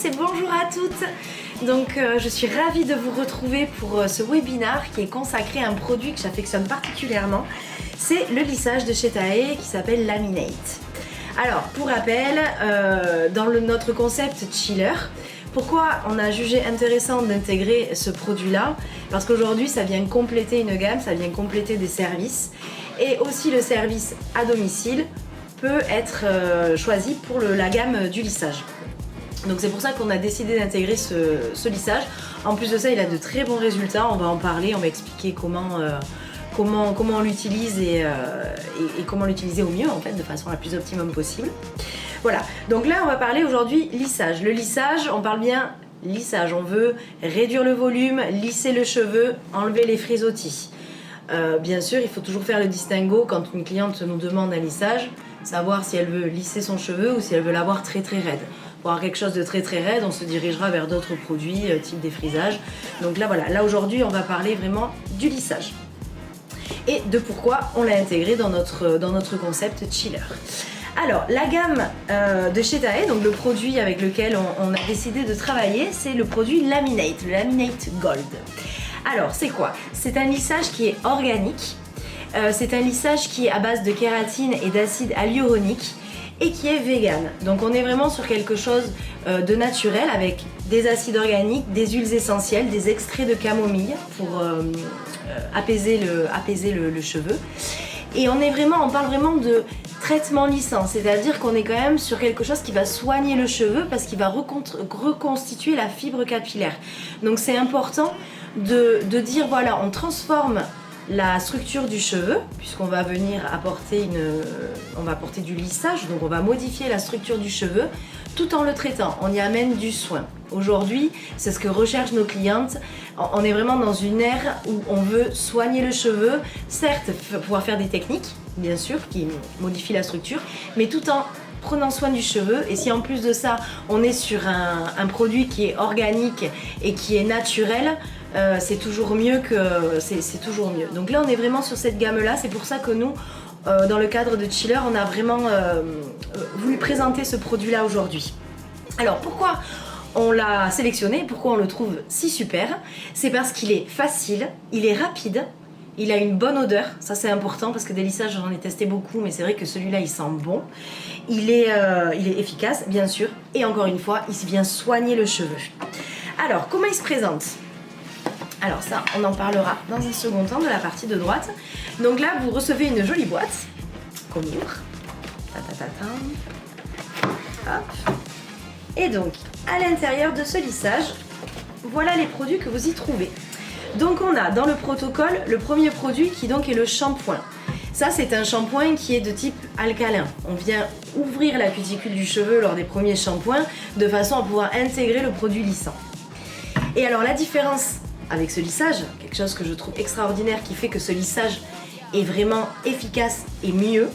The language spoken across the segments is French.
tous et bonjour à toutes. Donc je suis ravie de vous retrouver pour ce webinaire qui est consacré à un produit que j'affectionne particulièrement. C'est le lissage de chez Tae qui s'appelle Laminate. Alors pour rappel, dans notre concept chiller, pourquoi on a jugé intéressant d'intégrer ce produit-là? Parce qu'aujourd'hui ça vient compléter une gamme, ça vient compléter des services et aussi le service à domicile peut être choisi pour la gamme du lissage. Donc c'est pour ça qu'on a décidé d'intégrer ce lissage. En plus de ça, il a de très bons résultats, on va en parler, on va expliquer comment on l'utilise et comment l'utiliser au mieux en fait, de façon la plus optimum possible. Voilà, donc là on va parler aujourd'hui lissage. Le lissage, on parle bien lissage, on veut réduire le volume, lisser le cheveu, enlever les frisottis. Bien sûr, il faut toujours faire le distinguo quand une cliente nous demande un lissage, savoir si elle veut lisser son cheveu ou si elle veut l'avoir très très raide. Pour avoir quelque chose de très très raide, on se dirigera vers d'autres produits, type défrisage. Donc là voilà, là aujourd'hui on va parler vraiment du lissage. Et de pourquoi on l'a intégré dans notre concept chiller. Alors la gamme de chez Tae, donc le produit avec lequel on a décidé de travailler, c'est le produit Laminate, le Laminate Gold. Alors c'est quoi? C'est un lissage qui est organique, c'est un lissage qui est à base de kératine et d'acide hyaluronique et qui est vegan. Donc on est vraiment sur quelque chose de naturel avec des acides organiques, des huiles essentielles, des extraits de camomille pour apaiser le cheveu. Et on parle vraiment de traitement lissant, c'est-à-dire qu'on est quand même sur quelque chose qui va soigner le cheveu parce qu'il va reconstituer la fibre capillaire. Donc c'est important de dire voilà, on transforme la structure du cheveu puisqu'on va venir apporter du lissage, donc on va modifier la structure du cheveu tout en le traitant, on y amène du soin. Aujourd'hui, c'est ce que recherchent nos clientes, on est vraiment dans une ère où on veut soigner le cheveu, certes pouvoir faire des techniques, bien sûr, qui modifient la structure, mais tout en prenant soin du cheveu. Et si en plus de ça, on est sur un produit qui est organique et qui est naturel, c'est toujours mieux. Donc là, on est vraiment sur cette gamme-là, c'est pour ça que nous, dans le cadre de Chiller, on a vraiment voulu présenter ce produit-là aujourd'hui. Alors pourquoi on l'a sélectionné, pourquoi on le trouve si super? C'est parce qu'il est facile, il est rapide, il a une bonne odeur, ça c'est important parce que des lissages j'en ai testé beaucoup, mais c'est vrai que celui-là il sent bon. Il est efficace bien sûr, et encore une fois il vient soigner le cheveu. Alors comment il se présente? Alors ça on en parlera dans un second temps de la partie de droite. Donc là vous recevez une jolie boîte qu'on ouvre. Hop. Et donc à l'intérieur de ce lissage, voilà les produits que vous y trouvez. Donc on a dans le protocole le premier produit qui donc est le shampoing. Ça c'est un shampoing qui est de type alcalin. On vient ouvrir la cuticule du cheveu lors des premiers shampoings de façon à pouvoir intégrer le produit lissant. Et alors la différence avec ce lissage, quelque chose que je trouve extraordinaire qui fait que ce lissage est vraiment efficace et mieux,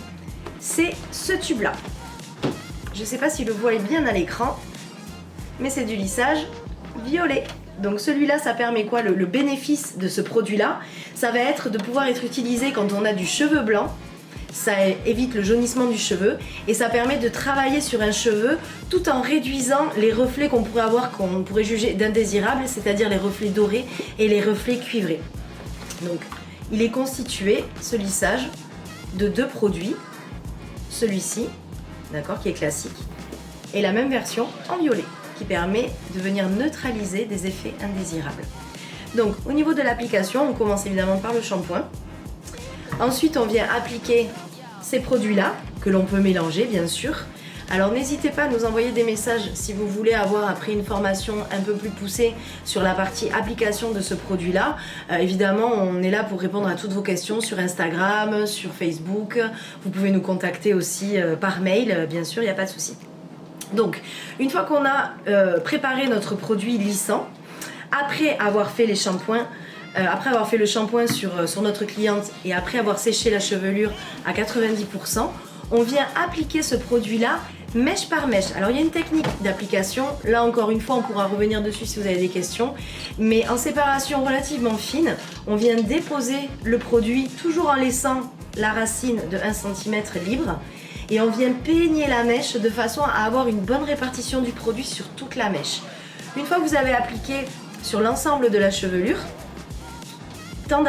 c'est ce tube là. Je ne sais pas si le voit bien à l'écran, mais c'est du lissage violet. Donc celui-là, ça permet quoi? Le bénéfice de ce produit-là, ça va être de pouvoir être utilisé quand on a du cheveu blanc. Ça évite le jaunissement du cheveu et ça permet de travailler sur un cheveu tout en réduisant les reflets qu'on pourrait avoir, qu'on pourrait juger d'indésirables, c'est-à-dire les reflets dorés et les reflets cuivrés. Donc il est constitué, ce lissage, de deux produits. Celui-ci, d'accord, qui est classique, et la même version en violet, qui permet de venir neutraliser des effets indésirables. Donc au niveau de l'application, on commence évidemment par le shampoing. Ensuite on vient appliquer ces produits-là, que l'on peut mélanger bien sûr. Alors n'hésitez pas à nous envoyer des messages si vous voulez avoir après une formation un peu plus poussée sur la partie application de ce produit-là. Évidemment, on est là pour répondre à toutes vos questions sur Instagram, sur Facebook. Vous pouvez nous contacter aussi par mail, bien sûr, il n'y a pas de souci. Donc, une fois qu'on a préparé notre produit lissant, après avoir fait les shampoings, après avoir fait le shampoing sur notre cliente et après avoir séché la chevelure à 90%, on vient appliquer ce produit-là mèche par mèche. Alors il y a une technique d'application, là encore une fois on pourra revenir dessus si vous avez des questions, mais en séparation relativement fine, on vient déposer le produit toujours en laissant la racine de 1 cm libre et on vient peigner la mèche de façon à avoir une bonne répartition du produit sur toute la mèche. Une fois que vous avez appliqué sur l'ensemble de la chevelure, temps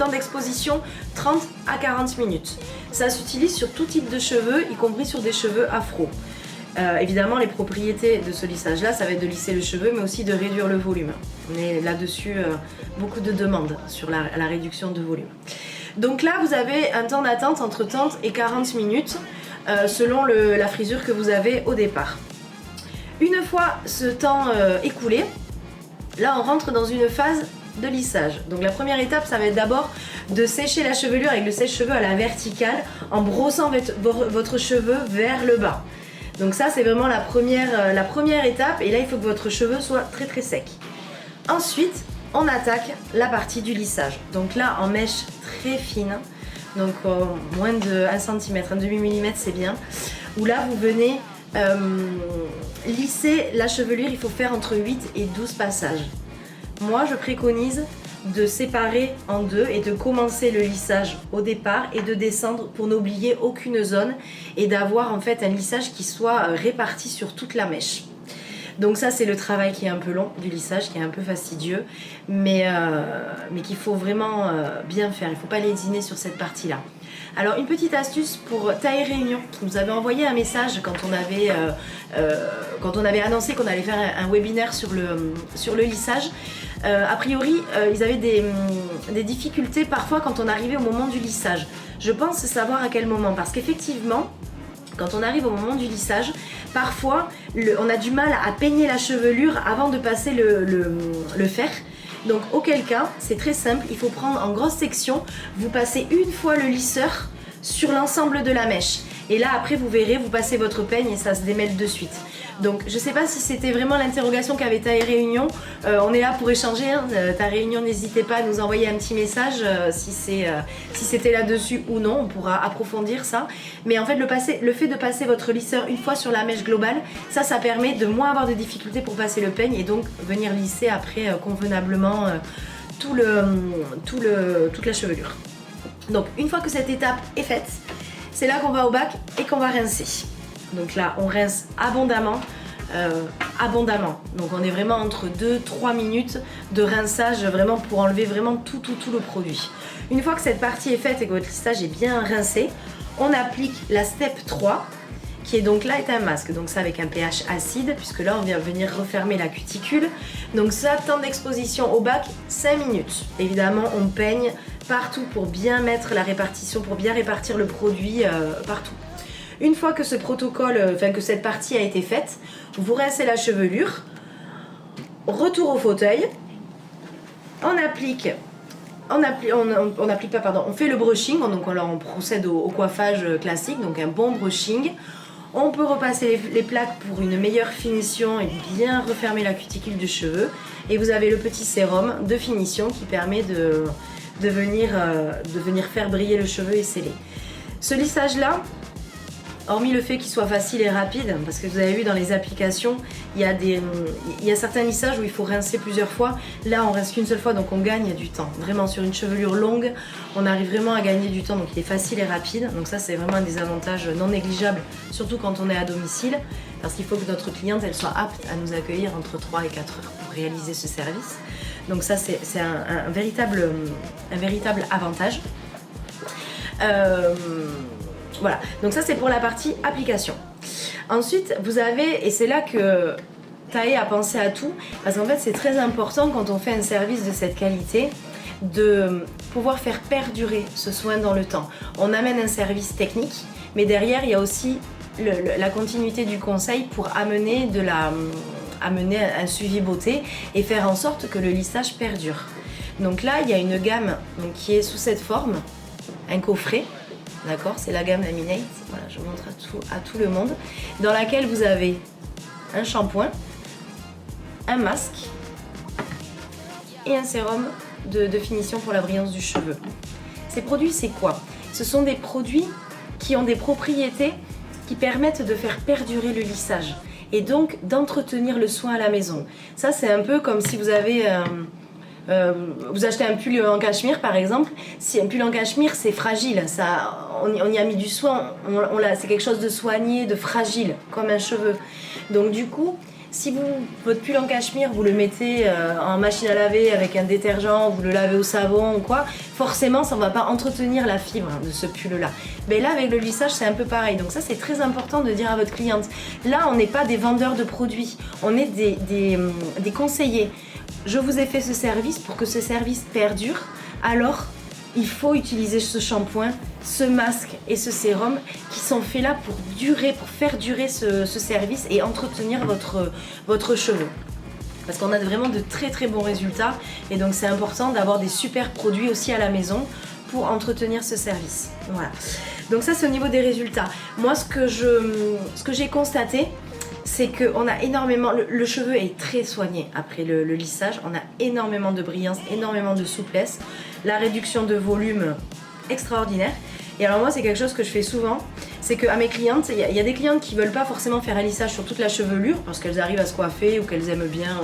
d'exposition 30 à 40 minutes. Ça s'utilise sur tout type de cheveux, y compris sur des cheveux afro. Évidemment, les propriétés de ce lissage-là, ça va être de lisser le cheveu, mais aussi de réduire le volume. On est là-dessus, beaucoup de demandes sur la réduction de volume. Donc là, vous avez un temps d'attente entre 30 et 40 minutes, selon la frisure que vous avez au départ. Une fois ce temps écoulé, là, on rentre dans une phase de lissage. Donc la première étape, ça va être d'abord de sécher la chevelure avec le sèche-cheveux à la verticale en votre cheveu vers le bas. Donc ça, c'est vraiment la première étape et là, il faut que votre cheveu soit très très sec. Ensuite, on attaque la partie du lissage. Donc là, en mèche très fine, donc moins de 1 cm, un demi-millimètre, c'est bien. Où là, vous venez lisser la chevelure, il faut faire entre 8 et 12 passages. Moi, je préconise de séparer en deux et de commencer le lissage au départ et de descendre pour n'oublier aucune zone et d'avoir en fait un lissage qui soit réparti sur toute la mèche. Donc ça, c'est le travail qui est un peu long du lissage, qui est un peu fastidieux, mais qu'il faut vraiment bien faire. Il ne faut pas lésiner sur cette partie-là. Alors une petite astuce pour Taille Réunion, qui nous avait envoyé un message quand on avait annoncé qu'on allait faire un webinaire sur le lissage. A priori, ils avaient des difficultés parfois quand on arrivait au moment du lissage. Je pense savoir à quel moment, parce qu'effectivement, quand on arrive au moment du lissage, parfois on a du mal à peigner la chevelure avant de passer le fer. Donc auquel cas, c'est très simple, il faut prendre en grosse section, vous passez une fois le lisseur sur l'ensemble de la mèche. Et là après vous verrez, vous passez votre peigne et ça se démêle de suite. Donc je sais pas si c'était vraiment l'interrogation qu'avait Taille Réunion, on est là pour échanger, hein. Taille Réunion, n'hésitez pas à nous envoyer un petit message si c'était là-dessus ou non, on pourra approfondir ça. Mais en fait le fait de passer votre lisseur une fois sur la mèche globale, ça permet de moins avoir de difficultés pour passer le peigne et donc venir lisser après convenablement toute la chevelure. Donc une fois que cette étape est faite, c'est là qu'on va au bac et qu'on va rincer. Donc là, on rince abondamment. Donc on est vraiment entre 2-3 minutes de rinçage vraiment pour enlever vraiment tout le produit. Une fois que cette partie est faite et que votre lissage est bien rincé, on applique la step 3 qui est donc là est un masque. Donc ça avec un pH acide puisque là on vient venir refermer la cuticule. Donc ça, temps d'exposition au bac, 5 minutes. Évidemment, on peigne partout pour bien mettre la répartition, pour bien répartir le produit partout. Une fois que ce protocole, que cette partie a été faite, vous rincez la chevelure, retour au fauteuil, on fait le brushing, donc on procède au coiffage classique, donc un bon brushing. On peut repasser les plaques pour une meilleure finition et bien refermer la cuticule du cheveu. Et vous avez le petit sérum de finition qui permet de venir faire briller le cheveu et sceller. Ce lissage-là, hormis le fait qu'il soit facile et rapide, parce que vous avez vu dans les applications, il y a certains lissages où il faut rincer plusieurs fois. Là, on rince qu'une seule fois, donc on gagne du temps. Vraiment, sur une chevelure longue, on arrive vraiment à gagner du temps, donc il est facile et rapide. Donc ça, c'est vraiment un des avantages non négligeables, surtout quand on est à domicile, parce qu'il faut que notre cliente, elle soit apte à nous accueillir entre 3 et 4 heures pour réaliser ce service. Donc ça, c'est un véritable avantage. Voilà, donc ça c'est pour la partie application. Ensuite, vous avez, et c'est là que Taille a pensé à tout, parce qu'en fait c'est très important quand on fait un service de cette qualité de pouvoir faire perdurer ce soin dans le temps. On amène un service technique, mais derrière il y a aussi la continuité du conseil pour amener un suivi beauté et faire en sorte que le lissage perdure. Donc là, il y a une gamme qui est sous cette forme, un coffret. D'accord, c'est la gamme Laminate, voilà, je montre à tout le monde, dans laquelle vous avez un shampoing, un masque et un sérum de finition pour la brillance du cheveu. Ces produits, c'est quoi? Ce sont des produits qui ont des propriétés qui permettent de faire perdurer le lissage et donc d'entretenir le soin à la maison. Ça, c'est un peu comme si vous avez... vous achetez un pull en cachemire par exemple, si un pull en cachemire c'est fragile, on y a mis du soin, c'est quelque chose de soigné, de fragile, comme un cheveu. Donc du coup, si votre pull en cachemire, vous le mettez en machine à laver avec un détergent, vous le lavez au savon ou quoi, forcément ça ne va pas entretenir la fibre de ce pull-là. Mais là, avec le lissage, c'est un peu pareil. Donc ça, c'est très important de dire à votre cliente. Là, on n'est pas des vendeurs de produits, on est des conseillers. Je vous ai fait ce service pour que ce service perdure, alors il faut utiliser ce shampoing, ce masque et ce sérum qui sont faits là pour faire durer ce service et entretenir votre cheveu. Parce qu'on a vraiment de très très bons résultats et donc c'est important d'avoir des super produits aussi à la maison pour entretenir ce service. Voilà. Donc ça, c'est au niveau des résultats. Moi, ce que j'ai constaté, c'est qu'on a énormément, le cheveu est très soigné après le lissage, on a énormément de brillance, énormément de souplesse, la réduction de volume extraordinaire. Et alors moi, c'est quelque chose que je fais souvent, c'est qu'à mes clientes, il y a des clientes qui veulent pas forcément faire un lissage sur toute la chevelure parce qu'elles arrivent à se coiffer ou qu'elles aiment bien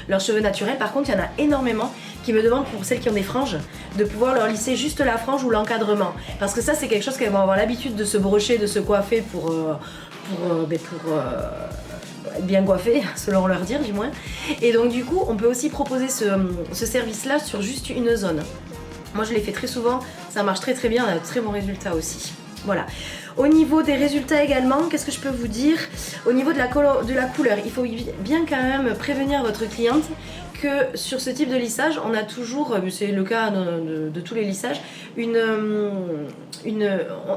leurs cheveux naturels. Par contre, il y en a énormément qui me demandent, pour celles qui ont des franges, de pouvoir leur lisser juste la frange ou l'encadrement. Parce que ça, c'est quelque chose qu'elles vont avoir l'habitude de se brocher, de se coiffer pour être bien coiffé, selon leur dire du moins. Et donc du coup, on peut aussi proposer ce service-là sur juste une zone. Moi, je l'ai fait très souvent, ça marche très très bien, on a de très bons résultats aussi. Voilà. Au niveau des résultats également, qu'est-ce que je peux vous dire? Au niveau de la couleur, il faut bien quand même prévenir votre cliente que sur ce type de lissage, on a toujours, c'est le cas de tous les lissages,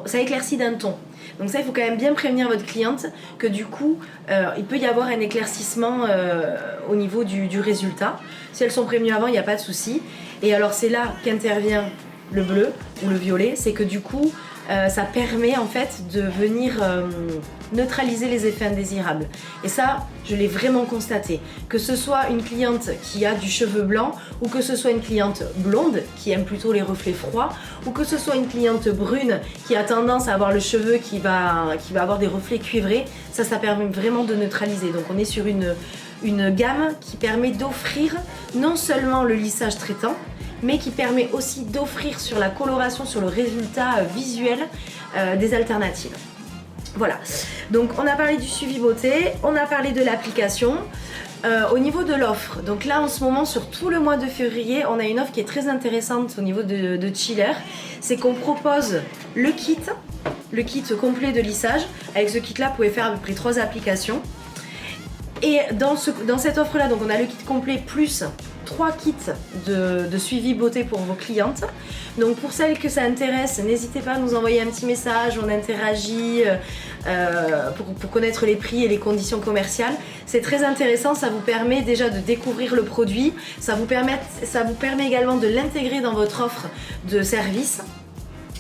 ça éclaircit d'un ton. Donc ça, il faut quand même bien prévenir votre cliente que du coup, il peut y avoir un éclaircissement au niveau du résultat. Si elles sont prévenues avant, il n'y a pas de souci. Et alors c'est là qu'intervient le bleu ou le violet, c'est que du coup, ça permet en fait de venir neutraliser les effets indésirables. Et ça, je l'ai vraiment constaté. Que ce soit une cliente qui a du cheveu blanc ou que ce soit une cliente blonde qui aime plutôt les reflets froids ou que ce soit une cliente brune qui a tendance à avoir le cheveu qui va avoir des reflets cuivrés, ça permet vraiment de neutraliser. Donc on est sur une gamme qui permet d'offrir non seulement le lissage traitant, mais qui permet aussi d'offrir sur la coloration, sur le résultat visuel, des alternatives. Voilà, donc on a parlé du suivi beauté, on a parlé de l'application. Au niveau de l'offre, donc là en ce moment sur tout le mois de février, on a une offre qui est très intéressante au niveau de Chiller, c'est qu'on propose le kit complet de lissage. Avec ce kit là, vous pouvez faire à peu près 3 applications. Et dans cette offre là, donc on a le kit complet plus 3 kits de suivi beauté pour vos clientes. Donc pour celles que ça intéresse, n'hésitez pas à nous envoyer un petit message, on interagit pour connaître les prix et les conditions commerciales. C'est très intéressant, ça vous permet déjà de découvrir le produit, ça vous permet également de l'intégrer dans votre offre de service,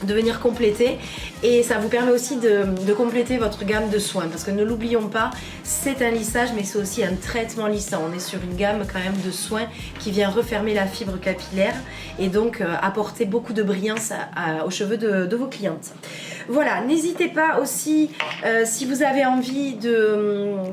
de venir compléter, et ça vous permet aussi de compléter votre gamme de soins, parce que ne l'oublions pas, c'est un lissage mais c'est aussi un traitement lissant. On est sur une gamme quand même de soins qui vient refermer la fibre capillaire et donc apporter beaucoup de brillance aux cheveux de vos clientes. Voilà, n'hésitez pas aussi si vous avez envie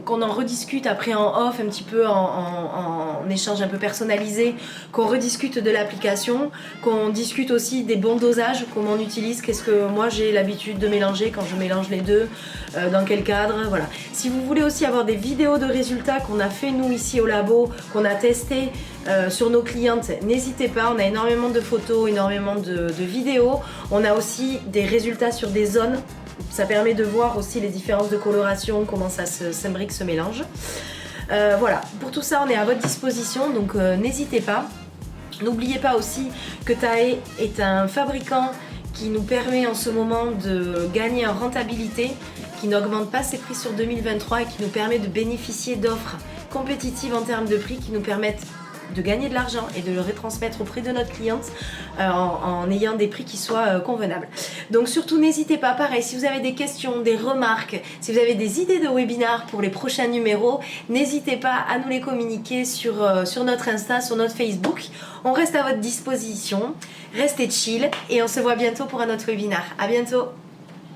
qu'on en rediscute après en off, un petit peu en échange un peu personnalisé, qu'on rediscute de l'application, qu'on discute aussi des bons dosages, comment on utilise, qu'est-ce que moi j'ai l'habitude de mélanger quand je mélange les deux, dans quel cadre, voilà. Si vous voulez aussi avoir des vidéos de résultats qu'on a fait nous ici au labo, qu'on a testé sur nos clientes, n'hésitez pas, on a énormément de photos, énormément de vidéos, on a aussi des résultats sur des zones, ça permet de voir aussi les différences de coloration, comment ça s'imbrique, se mélange. Voilà, pour tout ça on est à votre disposition, donc n'hésitez pas. N'oubliez pas aussi que Tae est un fabricant qui nous permet en ce moment de gagner en rentabilité, qui n'augmente pas ses prix sur 2023 et qui nous permet de bénéficier d'offres compétitives en termes de prix qui nous permettent de gagner de l'argent et de le retransmettre auprès de notre cliente en ayant des prix qui soient convenables. Donc surtout n'hésitez pas, pareil, si vous avez des questions, des remarques, si vous avez des idées de webinars pour les prochains numéros, n'hésitez pas à nous les communiquer sur notre Insta, sur notre Facebook. On reste à votre disposition, restez chill et on se voit bientôt pour un autre webinar. À bientôt.